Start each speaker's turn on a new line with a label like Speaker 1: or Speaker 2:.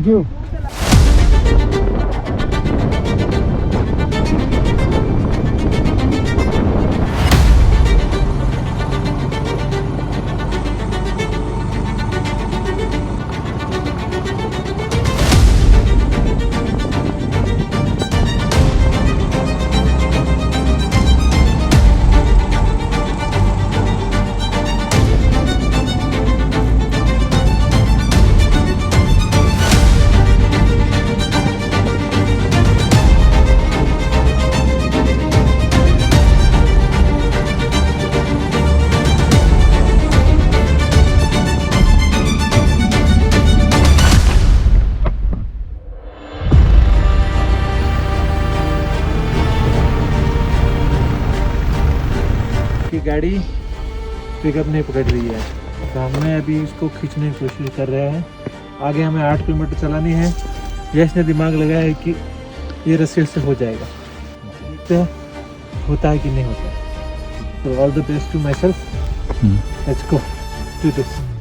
Speaker 1: Thank you. गाड़ी pickup नहीं पकड़ रही है, तो हमें अभी इसको खींचने की कोशिश कर रहे हैं। आगे हमें 8 किलोमीटर चलानी है। यश ने दिमाग लगाया है कि ये रस्सी से हो जाएगा, देखते हैं होता है कि नहीं होता है। तो all the best to myself, let's go do this.